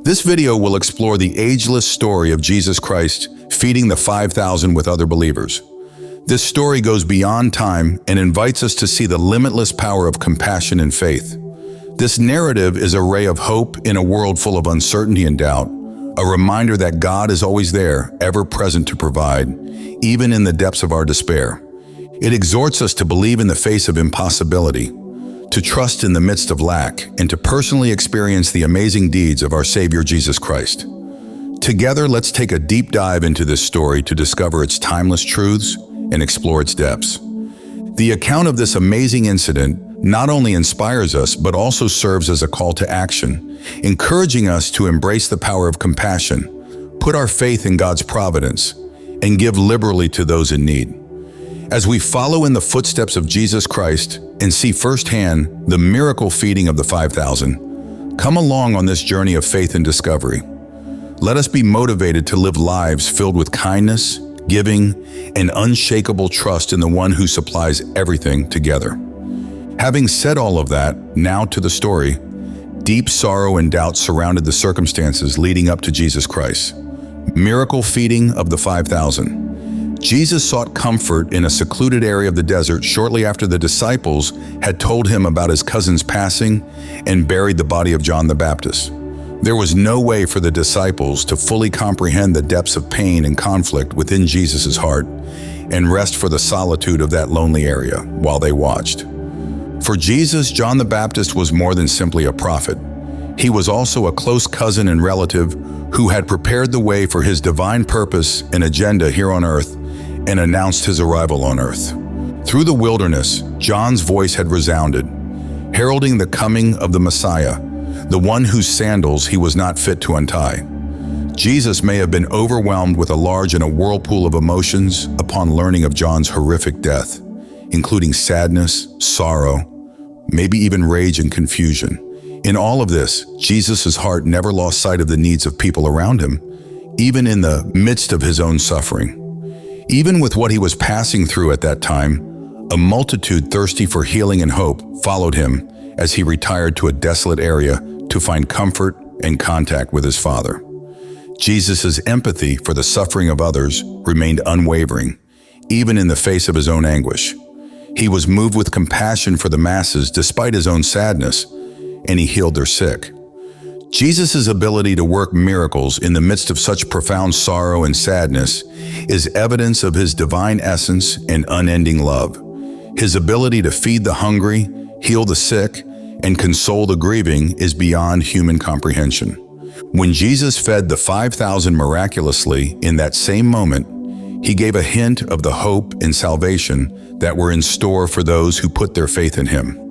This video will explore the ageless story of Jesus Christ feeding the 5,000 with other believers. This story goes beyond time and invites us to see the limitless power of compassion and faith. This narrative is a ray of hope in a world full of uncertainty and doubt, a reminder that God is always there, ever present to provide, even in the depths of our despair. It exhorts us to believe in the face of impossibility, to trust in the midst of lack, and to personally experience the amazing deeds of our Savior Jesus Christ. Together, let's take a deep dive into this story to discover its timeless truths and explore its depths. The account of this amazing incident not only inspires us, but also serves as a call to action, encouraging us to embrace the power of compassion, put our faith in God's providence, and give liberally to those in need. As we follow in the footsteps of Jesus Christ and see firsthand the miracle feeding of the 5,000, come along on this journey of faith and discovery. Let us be motivated to live lives filled with kindness, giving, and unshakable trust in the one who supplies everything together. Having said all of that, now to the story. Deep sorrow and doubt surrounded the circumstances leading up to Jesus Christ. Miracle feeding of the 5,000. Jesus sought comfort in a secluded area of the desert shortly after the disciples had told him about his cousin's passing and buried the body of John the Baptist. There was no way for the disciples to fully comprehend the depths of pain and conflict within Jesus' heart and rest for the solitude of that lonely area while they watched. For Jesus, John the Baptist was more than simply a prophet. He was also a close cousin and relative who had prepared the way for his divine purpose and agenda here on earth and announced his arrival on earth. Through the wilderness, John's voice had resounded, heralding the coming of the Messiah, the one whose sandals he was not fit to untie. Jesus may have been overwhelmed with a large and a whirlpool of emotions upon learning of John's horrific death, including sadness, sorrow, maybe even rage and confusion. In all of this, Jesus' heart never lost sight of the needs of people around him, even in the midst of his own suffering. Even with what he was passing through at that time, a multitude thirsty for healing and hope followed him as he retired to a desolate area to find comfort and contact with his Father. Jesus' empathy for the suffering of others remained unwavering, even in the face of his own anguish. He was moved with compassion for the masses despite his own sadness, and he healed their sick. Jesus' ability to work miracles in the midst of such profound sorrow and sadness is evidence of his divine essence and unending love. His ability to feed the hungry, heal the sick, and console the grieving is beyond human comprehension. When Jesus fed the 5,000 miraculously in that same moment, he gave a hint of the hope and salvation that were in store for those who put their faith in him.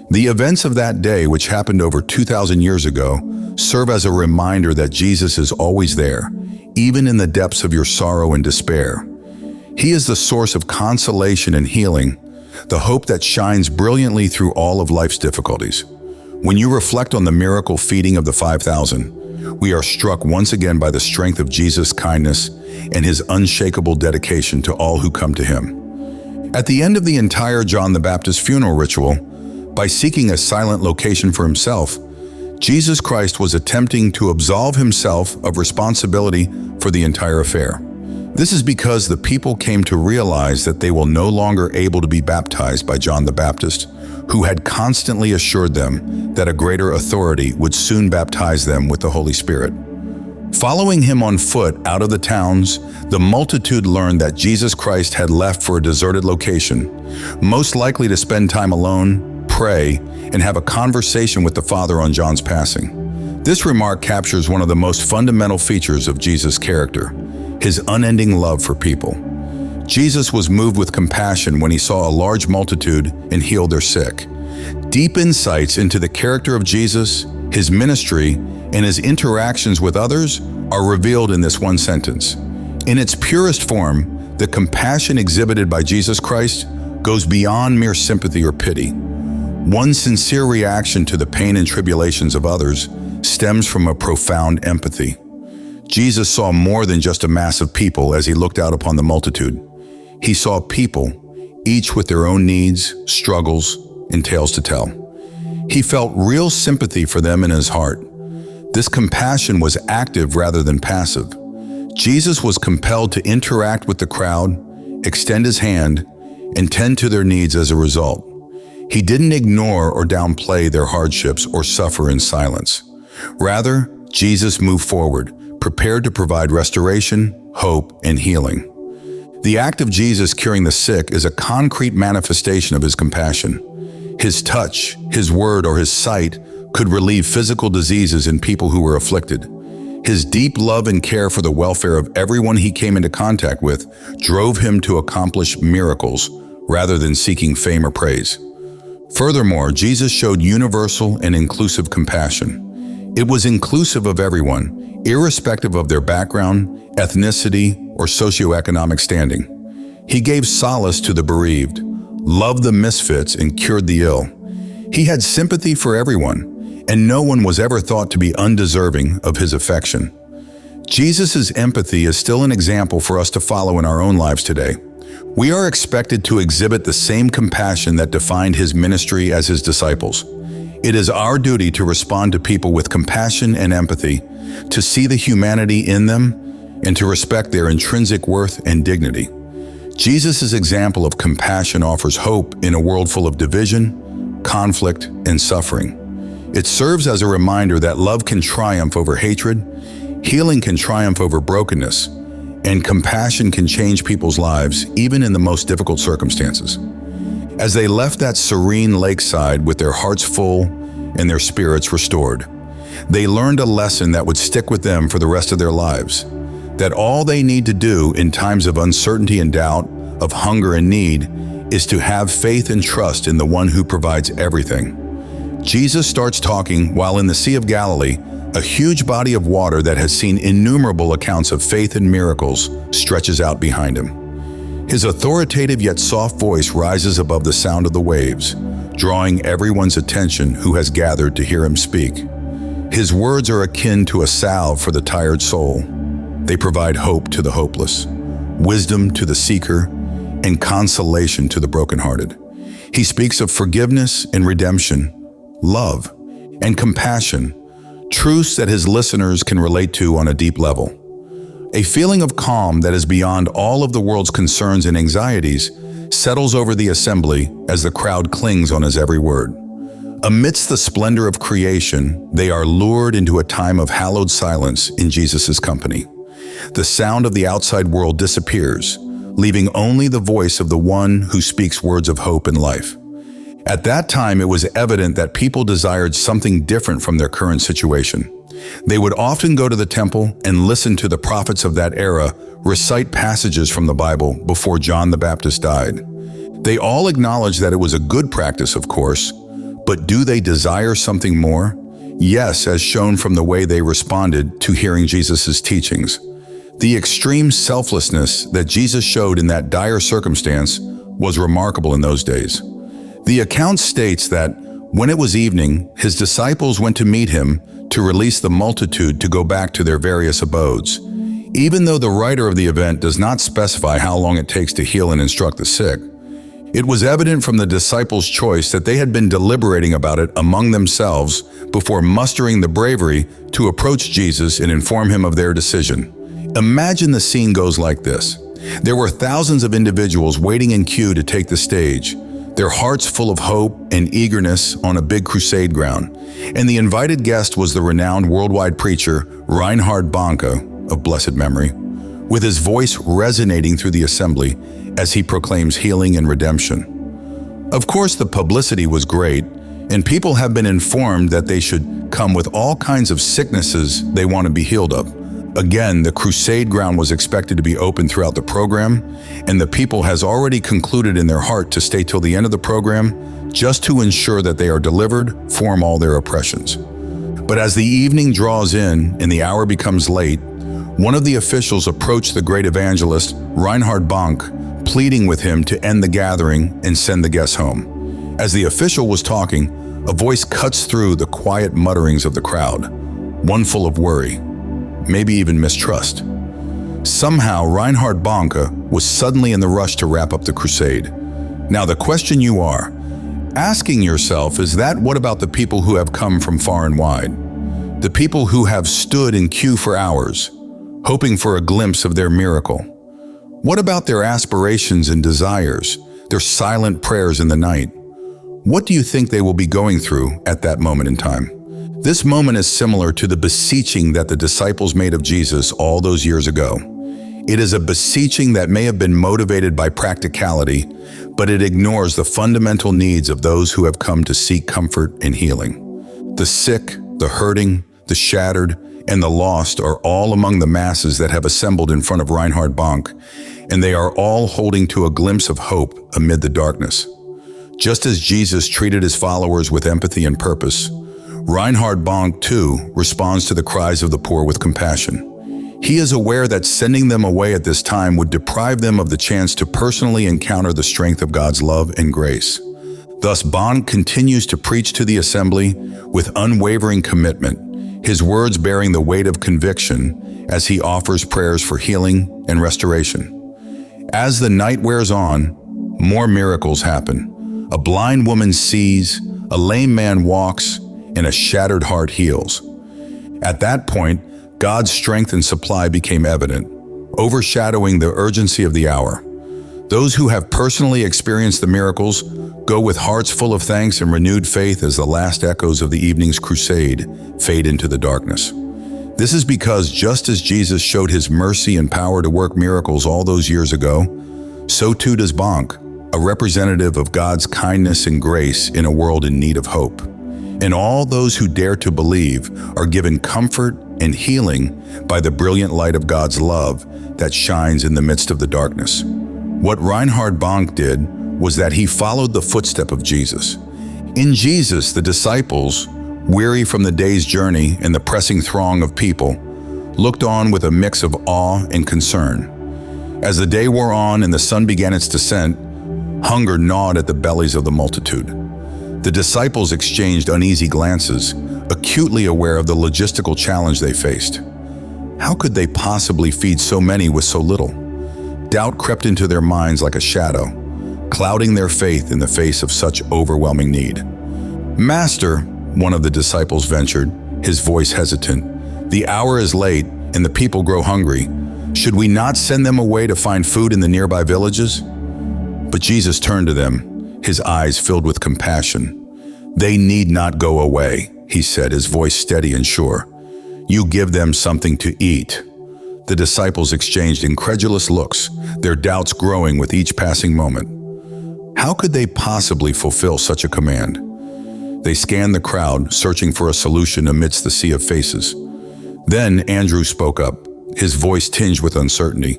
The events of that day, which happened over 2,000 years ago, serve as a reminder that Jesus is always there, even in the depths of your sorrow and despair. He is the source of consolation and healing, the hope that shines brilliantly through all of life's difficulties. When you reflect on the miracle feeding of the 5,000, we are struck once again by the strength of Jesus' kindness and his unshakable dedication to all who come to him. At the end of the entire John the Baptist funeral ritual, by seeking a silent location for himself, Jesus Christ was attempting to absolve himself of responsibility for the entire affair. This is because the people came to realize that they were no longer able to be baptized by John the Baptist, who had constantly assured them that a greater authority would soon baptize them with the Holy Spirit. Following him on foot out of the towns, the multitude learned that Jesus Christ had left for a deserted location, most likely to spend time alone, pray, and have a conversation with the Father on John's passing. This remark captures one of the most fundamental features of Jesus' character, his unending love for people. Jesus was moved with compassion when he saw a large multitude and healed their sick. Deep insights into the character of Jesus, his ministry, and his interactions with others are revealed in this one sentence. In its purest form, the compassion exhibited by Jesus Christ goes beyond mere sympathy or pity. One sincere reaction to the pain and tribulations of others stems from a profound empathy. Jesus saw more than just a mass of people as he looked out upon the multitude. He saw people, each with their own needs, struggles, and tales to tell. He felt real sympathy for them in his heart. This compassion was active rather than passive. Jesus was compelled to interact with the crowd, extend his hand, and tend to their needs as a result. He didn't ignore or downplay their hardships or suffer in silence. Rather, Jesus moved forward, prepared to provide restoration, hope, and healing. The act of Jesus curing the sick is a concrete manifestation of his compassion. His touch, his word, or his sight could relieve physical diseases in people who were afflicted. His deep love and care for the welfare of everyone he came into contact with drove him to accomplish miracles rather than seeking fame or praise. Furthermore, Jesus showed universal and inclusive compassion. It was inclusive of everyone, irrespective of their background, ethnicity, or socioeconomic standing. He gave solace to the bereaved, loved the misfits, and cured the ill. He had sympathy for everyone, and no one was ever thought to be undeserving of his affection. Jesus' empathy is still an example for us to follow in our own lives today. We are expected to exhibit the same compassion that defined his ministry as his disciples. It is our duty to respond to people with compassion and empathy, to see the humanity in them, and to respect their intrinsic worth and dignity. Jesus' example of compassion offers hope in a world full of division, conflict, and suffering. It serves as a reminder that love can triumph over hatred, healing can triumph over brokenness, and compassion can change people's lives even in the most difficult circumstances. As they left that serene lakeside with their hearts full and their spirits restored, they learned a lesson that would stick with them for the rest of their lives, that all they need to do in times of uncertainty and doubt, of hunger and need, is to have faith and trust in the one who provides everything. Jesus starts talking while in the Sea of Galilee, a huge body of water that has seen innumerable accounts of faith and miracles stretches out behind him. His authoritative yet soft voice rises above the sound of the waves, drawing everyone's attention who has gathered to hear him speak. His words are akin to a salve for the tired soul. They provide hope to the hopeless, wisdom to the seeker, and consolation to the brokenhearted. He speaks of forgiveness and redemption, love, and compassion, truths that his listeners can relate to on a deep level. A feeling of calm that is beyond all of the world's concerns and anxieties settles over the assembly as the crowd clings on his every word. Amidst the splendor of creation, they are lured into a time of hallowed silence in Jesus' company. The sound of the outside world disappears, leaving only the voice of the one who speaks words of hope and life. At that time, it was evident that people desired something different from their current situation. They would often go to the temple and listen to the prophets of that era recite passages from the Bible before John the Baptist died. They all acknowledged that it was a good practice, of course, but do they desire something more? Yes, as shown from the way they responded to hearing Jesus' teachings. The extreme selflessness that Jesus showed in that dire circumstance was remarkable in those days. The account states that when it was evening, his disciples went to meet him to release the multitude to go back to their various abodes. Even though the writer of the event does not specify how long it takes to heal and instruct the sick, it was evident from the disciples' choice that they had been deliberating about it among themselves before mustering the bravery to approach Jesus and inform him of their decision. Imagine the scene goes like this. There were thousands of individuals waiting in queue to take the stage, their hearts full of hope and eagerness on a big crusade ground. And the invited guest was the renowned worldwide preacher Reinhard Bonnke, of blessed memory, with his voice resonating through the assembly as he proclaims healing and redemption. Of course, the publicity was great, and people have been informed that they should come with all kinds of sicknesses they want to be healed of. Again, the crusade ground was expected to be open throughout the program, and the people has already concluded in their heart to stay till the end of the program just to ensure that they are delivered from all their oppressions. But as the evening draws in and the hour becomes late, one of the officials approached the great evangelist, Reinhard Bonnke, pleading with him to end the gathering and send the guests home. As the official was talking, a voice cuts through the quiet mutterings of the crowd, one full of worry, maybe even mistrust. Somehow, Reinhard Bonnke was suddenly in the rush to wrap up the crusade. Now, the question you are asking yourself is that what about the people who have come from far and wide? The people who have stood in queue for hours, hoping for a glimpse of their miracle. What about their aspirations and desires, their silent prayers in the night? What do you think they will be going through at that moment in time? This moment is similar to the beseeching that the disciples made of Jesus all those years ago. It is a beseeching that may have been motivated by practicality, but it ignores the fundamental needs of those who have come to seek comfort and healing. The sick, the hurting, the shattered, and the lost are all among the masses that have assembled in front of Reinhard Bonk, and they are all holding to a glimpse of hope amid the darkness. Just as Jesus treated his followers with empathy and purpose, Reinhard Bonk, too, responds to the cries of the poor with compassion. He is aware that sending them away at this time would deprive them of the chance to personally encounter the strength of God's love and grace. Thus, Bonk continues to preach to the assembly with unwavering commitment, his words bearing the weight of conviction as he offers prayers for healing and restoration. As the night wears on, more miracles happen. A blind woman sees, a lame man walks, and a shattered heart heals. At that point, God's strength and supply became evident, overshadowing the urgency of the hour. Those who have personally experienced the miracles go with hearts full of thanks and renewed faith as the last echoes of the evening's crusade fade into the darkness. This is because just as Jesus showed his mercy and power to work miracles all those years ago, so too does Bonk, a representative of God's kindness and grace in a world in need of hope. And all those who dare to believe are given comfort and healing by the brilliant light of God's love that shines in the midst of the darkness. What Reinhard Bonk did was that he followed the footstep of Jesus. In Jesus, the disciples, weary from the day's journey and the pressing throng of people, looked on with a mix of awe and concern. As the day wore on and the sun began its descent, hunger gnawed at the bellies of the multitude. The disciples exchanged uneasy glances, acutely aware of the logistical challenge they faced. How could they possibly feed so many with so little? Doubt crept into their minds like a shadow, clouding their faith in the face of such overwhelming need. "Master," one of the disciples ventured, his voice hesitant, "the hour is late and the people grow hungry. Should we not send them away to find food in the nearby villages?" But Jesus turned to them, his eyes filled with compassion. "They need not go away," he said, his voice steady and sure. "You give them something to eat." The disciples exchanged incredulous looks, their doubts growing with each passing moment. How could they possibly fulfill such a command? They scanned the crowd, searching for a solution amidst the sea of faces. Then Andrew spoke up, his voice tinged with uncertainty.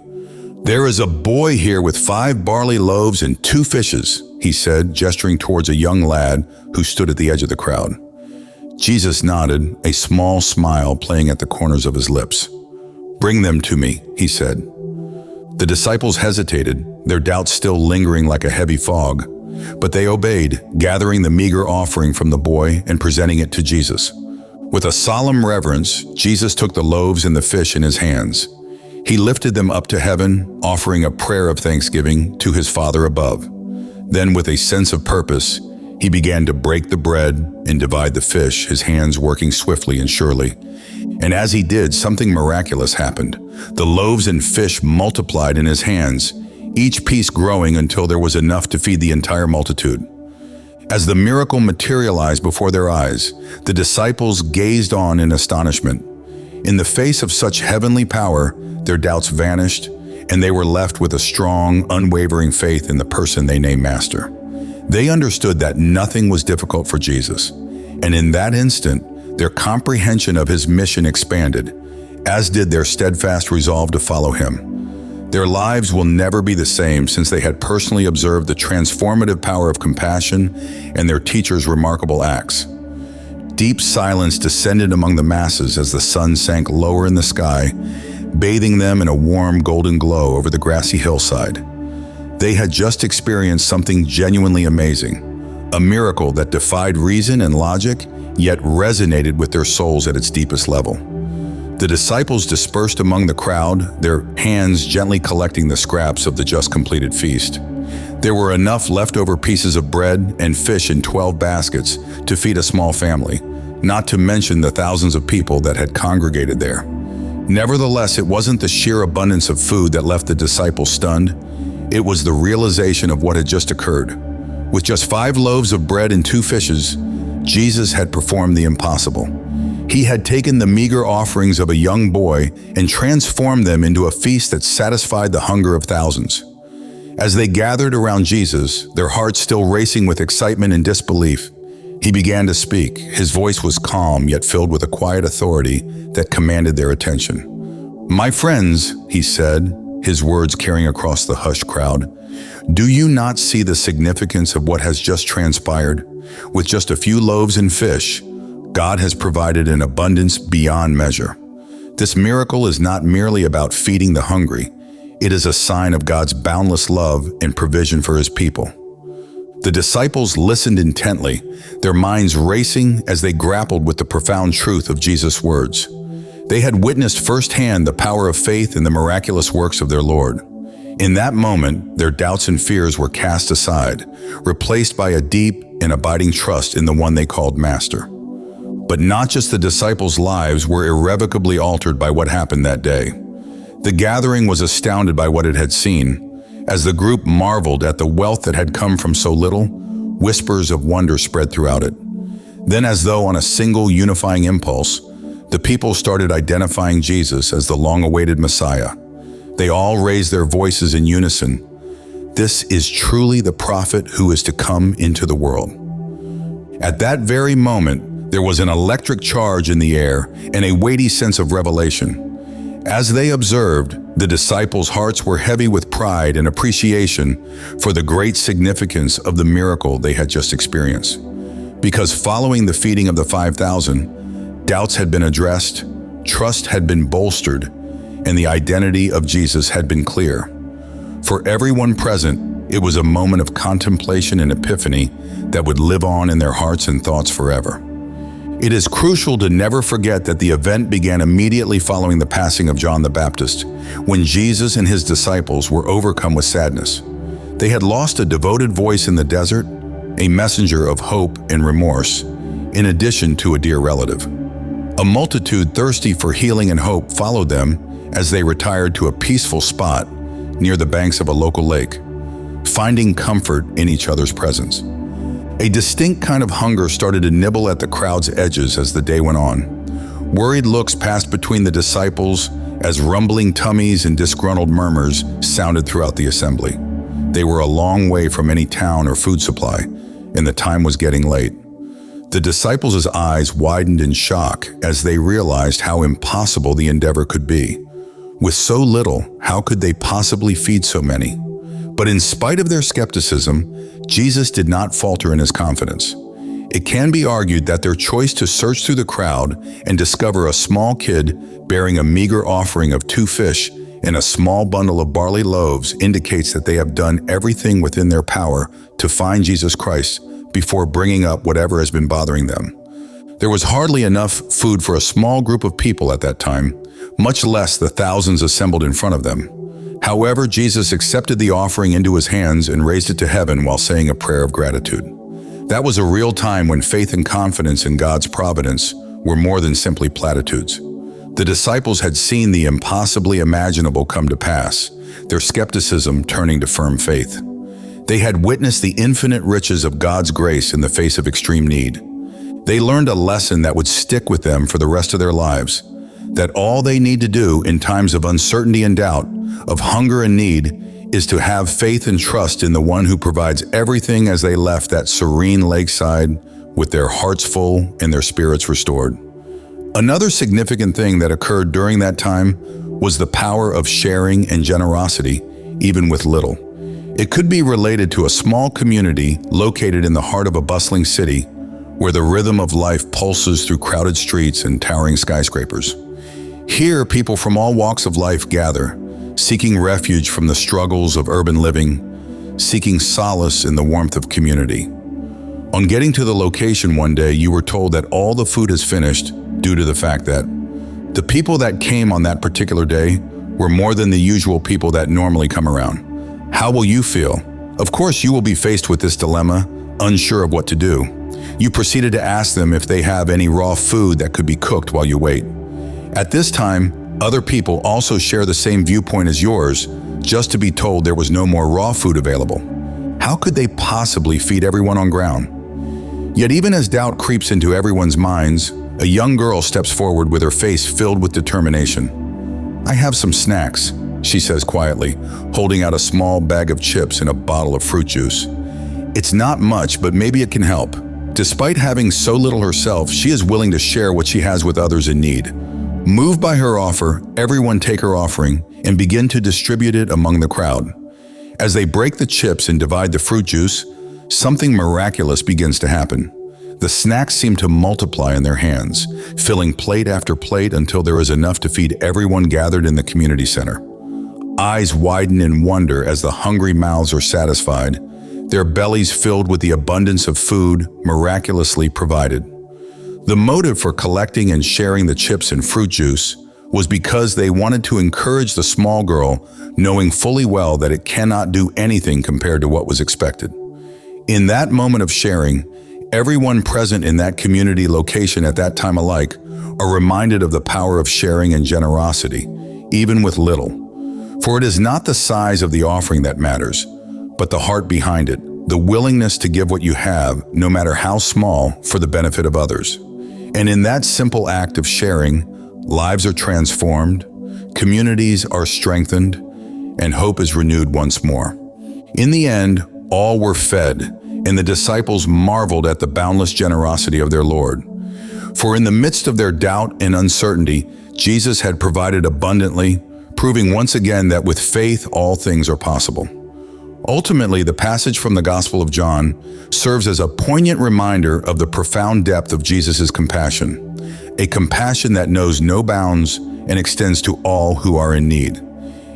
"There is a boy here with 5 barley loaves and 2 fishes," he said, gesturing towards a young lad who stood at the edge of the crowd. Jesus nodded, a small smile playing at the corners of his lips. "Bring them to me," he said. The disciples hesitated, their doubts still lingering like a heavy fog, but they obeyed, gathering the meager offering from the boy and presenting it to Jesus. With a solemn reverence, Jesus took the loaves and the fish in his hands. He lifted them up to heaven, offering a prayer of thanksgiving to his Father above. Then, with a sense of purpose, he began to break the bread and divide the fish, his hands working swiftly and surely. And as he did, something miraculous happened. The loaves and fish multiplied in his hands, each piece growing until there was enough to feed the entire multitude. As the miracle materialized before their eyes, the disciples gazed on in astonishment. In the face of such heavenly power, their doubts vanished, and they were left with a strong, unwavering faith in the person they named Master. They understood that nothing was difficult for Jesus, and in that instant, their comprehension of his mission expanded, as did their steadfast resolve to follow him. Their lives will never be the same since they had personally observed the transformative power of compassion and their teacher's remarkable acts. Deep silence descended among the masses as the sun sank lower in the sky, bathing them in a warm golden glow over the grassy hillside. They had just experienced something genuinely amazing, a miracle that defied reason and logic, yet resonated with their souls at its deepest level. The disciples dispersed among the crowd, their hands gently collecting the scraps of the just completed feast. There were enough leftover pieces of bread and fish in 12 baskets to feed a small family, not to mention the thousands of people that had congregated there. Nevertheless, it wasn't the sheer abundance of food that left the disciples stunned. It was the realization of what had just occurred. With just 5 loaves of bread and 2 fishes, Jesus had performed the impossible. He had taken the meager offerings of a young boy and transformed them into a feast that satisfied the hunger of thousands. As they gathered around Jesus, their hearts still racing with excitement and disbelief, he began to speak. His voice was calm, yet filled with a quiet authority that commanded their attention. "My friends," he said, his words carrying across the hushed crowd, "do you not see the significance of what has just transpired? With just a few loaves and fish, God has provided an abundance beyond measure. This miracle is not merely about feeding the hungry. It is a sign of God's boundless love and provision for his people." The disciples listened intently, their minds racing as they grappled with the profound truth of Jesus' words. They had witnessed firsthand the power of faith in the miraculous works of their Lord. In that moment, their doubts and fears were cast aside, replaced by a deep and abiding trust in the one they called Master. But not just the disciples' lives were irrevocably altered by what happened that day. The gathering was astounded by what it had seen. As the group marveled at the wealth that had come from so little, whispers of wonder spread throughout it. Then, as though on a single unifying impulse, the people started identifying Jesus as the long-awaited Messiah. They all raised their voices in unison. "This is truly the prophet who is to come into the world." At that very moment, there was an electric charge in the air and a weighty sense of revelation. As they observed, the disciples' hearts were heavy with pride and appreciation for the great significance of the miracle they had just experienced. Because following the feeding of the 5,000, doubts had been addressed, trust had been bolstered, and the identity of Jesus had been clear. For everyone present, it was a moment of contemplation and epiphany that would live on in their hearts and thoughts forever. It is crucial to never forget that the event began immediately following the passing of John the Baptist, when Jesus and his disciples were overcome with sadness. They had lost a devoted voice in the desert, a messenger of hope and remorse, in addition to a dear relative. A multitude thirsty for healing and hope followed them as they retired to a peaceful spot near the banks of a local lake, finding comfort in each other's presence. A distinct kind of hunger started to nibble at the crowd's edges as the day went on. Worried looks passed between the disciples as rumbling tummies and disgruntled murmurs sounded throughout the assembly. They were a long way from any town or food supply, and the time was getting late. The disciples' eyes widened in shock as they realized how impossible the endeavor could be. With so little, how could they possibly feed so many? But in spite of their skepticism, Jesus did not falter in his confidence. It can be argued that their choice to search through the crowd and discover a small kid bearing a meager offering of 2 fish and a small bundle of barley loaves indicates that they have done everything within their power to find Jesus Christ before bringing up whatever has been bothering them. There was hardly enough food for a small group of people at that time, much less the thousands assembled in front of them. However, Jesus accepted the offering into his hands and raised it to heaven while saying a prayer of gratitude. That was a real time when faith and confidence in God's providence were more than simply platitudes. The disciples had seen the impossibly imaginable come to pass, their skepticism turning to firm faith. They had witnessed the infinite riches of God's grace in the face of extreme need. They learned a lesson that would stick with them for the rest of their lives, that all they need to do in times of uncertainty and doubt, of hunger and need, is to have faith and trust in the one who provides everything as they left that serene lakeside with their hearts full and their spirits restored. Another significant thing that occurred during that time was the power of sharing and generosity, even with little. It could be related to a small community located in the heart of a bustling city where the rhythm of life pulses through crowded streets and towering skyscrapers. Here, people from all walks of life gather, seeking refuge from the struggles of urban living, seeking solace in the warmth of community. On getting to the location one day, you were told that all the food is finished due to the fact that the people that came on that particular day were more than the usual people that normally come around. How will you feel? Of course, you will be faced with this dilemma, unsure of what to do. You proceeded to ask them if they have any raw food that could be cooked while you wait. At this time, other people also share the same viewpoint as yours, just to be told there was no more raw food available. How could they possibly feed everyone on ground? Yet even as doubt creeps into everyone's minds, a young girl steps forward with her face filled with determination. "I have some snacks," she says quietly, holding out a small bag of chips and a bottle of fruit juice. It's not much, but maybe it can help. Despite having so little herself, she is willing to share what she has with others in need. Moved by her offer, everyone take her offering and begin to distribute it among the crowd. As they break the chips and divide the fruit juice, something miraculous begins to happen. The snacks seem to multiply in their hands, filling plate after plate until there is enough to feed everyone gathered in the community center. Eyes widen in wonder as the hungry mouths are satisfied, their bellies filled with the abundance of food miraculously provided. The motive for collecting and sharing the chips and fruit juice was because they wanted to encourage the small girl, knowing fully well that it cannot do anything compared to what was expected. In that moment of sharing, everyone present in that community location at that time alike are reminded of the power of sharing and generosity, even with little. For it is not the size of the offering that matters, but the heart behind it, the willingness to give what you have, no matter how small, for the benefit of others. And in that simple act of sharing, lives are transformed, communities are strengthened, and hope is renewed once more. In the end, all were fed, and the disciples marveled at the boundless generosity of their Lord. For in the midst of their doubt and uncertainty, Jesus had provided abundantly, proving once again that with faith all things are possible. Ultimately, the passage from the Gospel of John serves as a poignant reminder of the profound depth of Jesus' compassion, a compassion that knows no bounds and extends to all who are in need.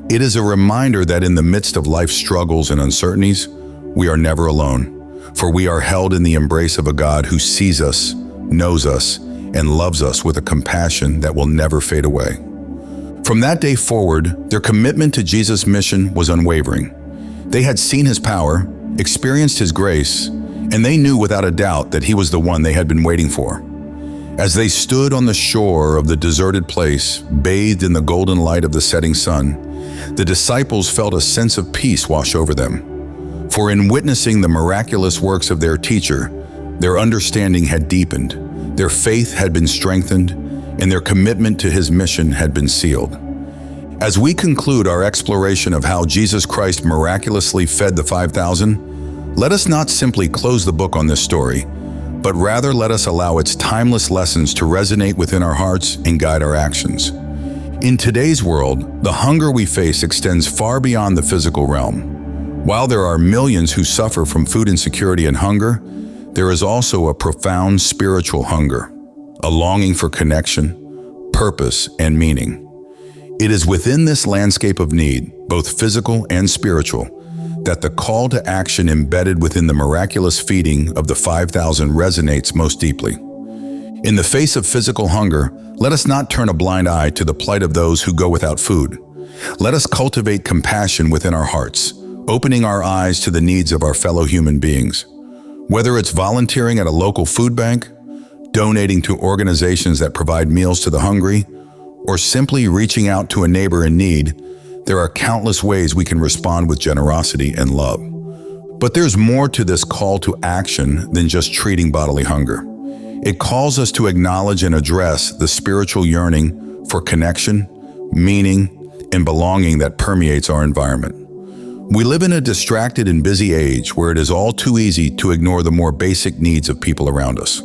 It is a reminder that in the midst of life's struggles and uncertainties, we are never alone, for we are held in the embrace of a God who sees us, knows us, and loves us with a compassion that will never fade away. From that day forward, their commitment to Jesus' mission was unwavering. They had seen his power, experienced his grace, and they knew without a doubt that he was the one they had been waiting for. As they stood on the shore of the deserted place, bathed in the golden light of the setting sun, the disciples felt a sense of peace wash over them. For in witnessing the miraculous works of their teacher, their understanding had deepened, their faith had been strengthened, and their commitment to his mission had been sealed. As we conclude our exploration of how Jesus Christ miraculously fed the 5,000, let us not simply close the book on this story, but rather let us allow its timeless lessons to resonate within our hearts and guide our actions. In today's world, the hunger we face extends far beyond the physical realm. While there are millions who suffer from food insecurity and hunger, there is also a profound spiritual hunger, a longing for connection, purpose, and meaning. It is within this landscape of need, both physical and spiritual, that the call to action embedded within the miraculous feeding of the 5,000 resonates most deeply. In the face of physical hunger, let us not turn a blind eye to the plight of those who go without food. Let us cultivate compassion within our hearts, opening our eyes to the needs of our fellow human beings. Whether it's volunteering at a local food bank, donating to organizations that provide meals to the hungry, or simply reaching out to a neighbor in need, there are countless ways we can respond with generosity and love. But there's more to this call to action than just treating bodily hunger. It calls us to acknowledge and address the spiritual yearning for connection, meaning, and belonging that permeates our environment. We live in a distracted and busy age where it is all too easy to ignore the more basic needs of people around us.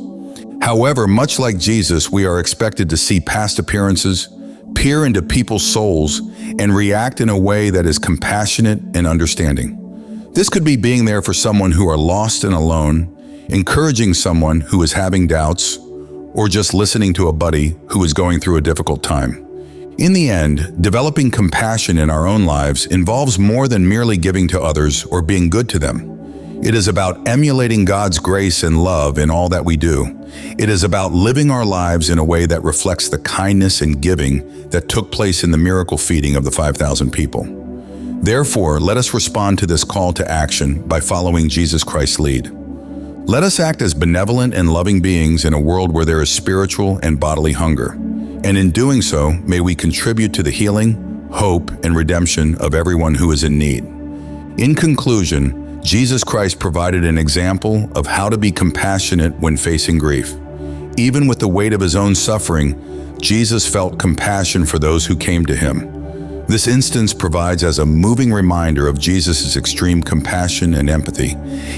However, much like Jesus, we are expected to see past appearances, peer into people's souls, and react in a way that is compassionate and understanding. This could be being there for someone who are lost and alone, encouraging someone who is having doubts, or just listening to a buddy who is going through a difficult time. In the end, developing compassion in our own lives involves more than merely giving to others or being good to them. It is about emulating God's grace and love in all that we do. It is about living our lives in a way that reflects the kindness and giving that took place in the miracle feeding of the 5,000 people. Therefore, let us respond to this call to action by following Jesus Christ's lead. Let us act as benevolent and loving beings in a world where there is spiritual and bodily hunger. And in doing so, may we contribute to the healing, hope, and redemption of everyone who is in need. In conclusion, Jesus Christ provided an example of how to be compassionate when facing grief. Even with the weight of his own suffering, Jesus felt compassion for those who came to him. This instance provides as a moving reminder of Jesus' extreme compassion and empathy,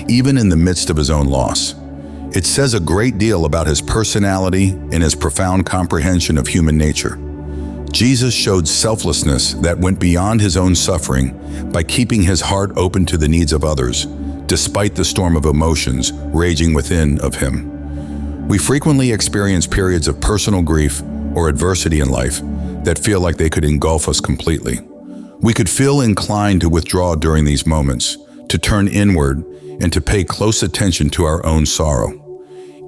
even in the midst of his own loss. It says a great deal about his personality and his profound comprehension of human nature. Jesus showed selflessness that went beyond his own suffering by keeping his heart open to the needs of others, despite the storm of emotions raging within of him. We frequently experience periods of personal grief or adversity in life that feel like they could engulf us completely. We could feel inclined to withdraw during these moments, to turn inward, and to pay close attention to our own sorrow.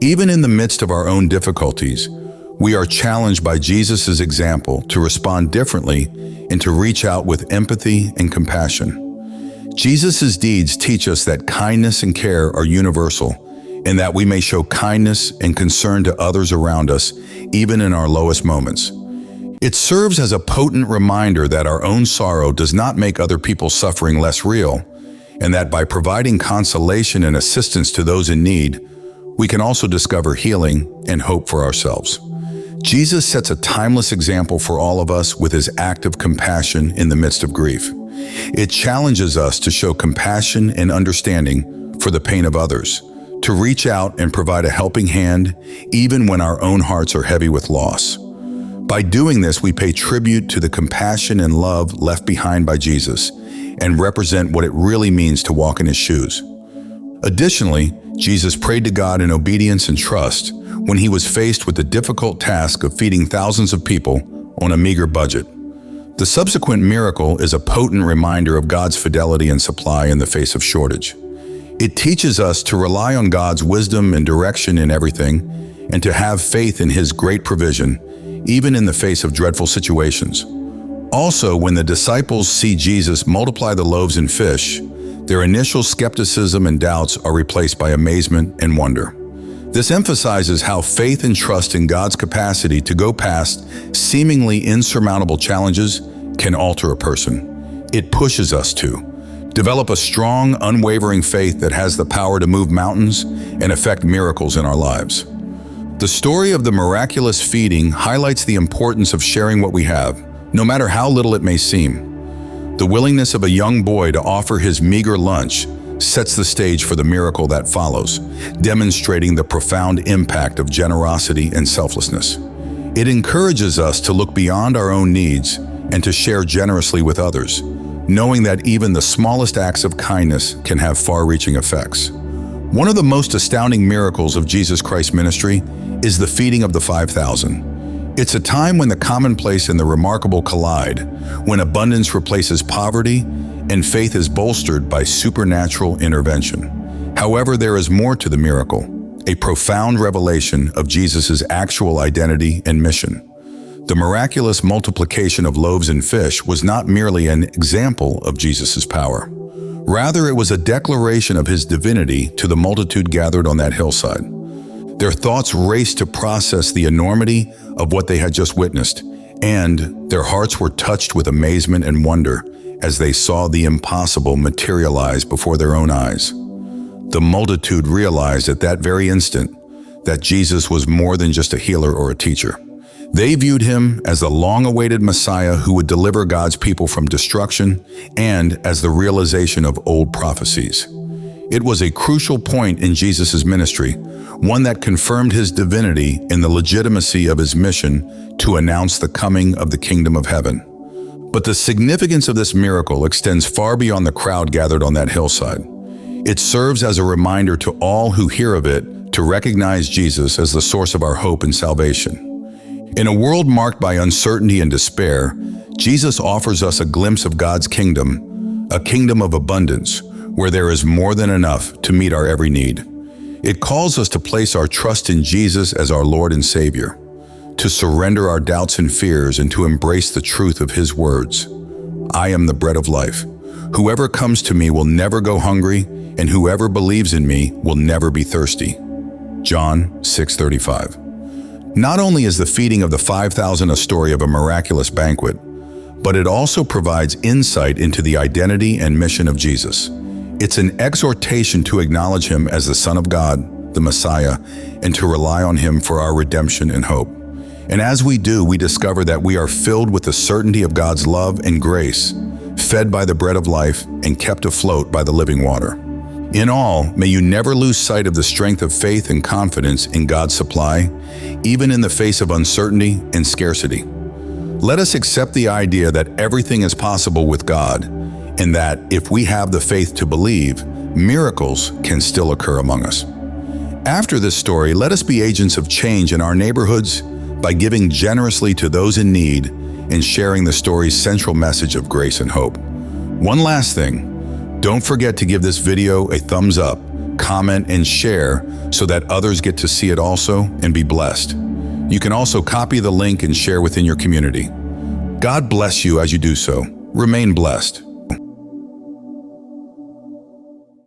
Even in the midst of our own difficulties, we are challenged by Jesus' example to respond differently and to reach out with empathy and compassion. Jesus' deeds teach us that kindness and care are universal, and that we may show kindness and concern to others around us, even in our lowest moments. It serves as a potent reminder that our own sorrow does not make other people's suffering less real, and that by providing consolation and assistance to those in need, we can also discover healing and hope for ourselves. Jesus sets a timeless example for all of us with his act of compassion in the midst of grief. It challenges us to show compassion and understanding for the pain of others, to reach out and provide a helping hand even when our own hearts are heavy with loss. By doing this, we pay tribute to the compassion and love left behind by Jesus and represent what it really means to walk in his shoes. Additionally, Jesus prayed to God in obedience and trust when he was faced with the difficult task of feeding thousands of people on a meager budget. The subsequent miracle is a potent reminder of God's fidelity and supply in the face of shortage. It teaches us to rely on God's wisdom and direction in everything, and to have faith in his great provision, even in the face of dreadful situations. Also, when the disciples see Jesus multiply the loaves and fish, their initial skepticism and doubts are replaced by amazement and wonder. This emphasizes how faith and trust in God's capacity to go past seemingly insurmountable challenges can alter a person. It pushes us to develop a strong, unwavering faith that has the power to move mountains and effect miracles in our lives. The story of the miraculous feeding highlights the importance of sharing what we have, no matter how little it may seem. The willingness of a young boy to offer his meager lunch sets the stage for the miracle that follows, demonstrating the profound impact of generosity and selflessness. It encourages us to look beyond our own needs and to share generously with others, knowing that even the smallest acts of kindness can have far-reaching effects. One of the most astounding miracles of Jesus Christ's ministry is the feeding of the 5,000. It's a time when the commonplace and the remarkable collide, when abundance replaces poverty and faith is bolstered by supernatural intervention. However, there is more to the miracle, a profound revelation of Jesus' actual identity and mission. The miraculous multiplication of loaves and fish was not merely an example of Jesus' power. Rather, it was a declaration of his divinity to the multitude gathered on that hillside. Their thoughts raced to process the enormity of what they had just witnessed, and their hearts were touched with amazement and wonder as they saw the impossible materialize before their own eyes. The multitude realized at that very instant that Jesus was more than just a healer or a teacher. They viewed him as the long-awaited Messiah who would deliver God's people from destruction and as the realization of old prophecies. It was a crucial point in Jesus' ministry, one that confirmed his divinity in the legitimacy of his mission to announce the coming of the kingdom of heaven. But the significance of this miracle extends far beyond the crowd gathered on that hillside. It serves as a reminder to all who hear of it to recognize Jesus as the source of our hope and salvation. In a world marked by uncertainty and despair, Jesus offers us a glimpse of God's kingdom, a kingdom of abundance, where there is more than enough to meet our every need. It calls us to place our trust in Jesus as our Lord and Savior, to surrender our doubts and fears and to embrace the truth of his words. I am the bread of life. Whoever comes to me will never go hungry, and whoever believes in me will never be thirsty. John 6:35. Not only is the feeding of the 5,000 a story of a miraculous banquet, but it also provides insight into the identity and mission of Jesus. It's an exhortation to acknowledge him as the Son of God, the Messiah, and to rely on him for our redemption and hope. And as we do, we discover that we are filled with the certainty of God's love and grace, fed by the bread of life and kept afloat by the living water. In all, may you never lose sight of the strength of faith and confidence in God's supply, even in the face of uncertainty and scarcity. Let us accept the idea that everything is possible with God, and that if we have the faith to believe, miracles can still occur among us. After this story, let us be agents of change in our neighborhoods by giving generously to those in need and sharing the story's central message of grace and hope. One last thing. Don't forget to give this video a thumbs up, comment, and share so that others get to see it also and be blessed. You can also copy the link and share within your community. God bless you as you do so. Remain blessed.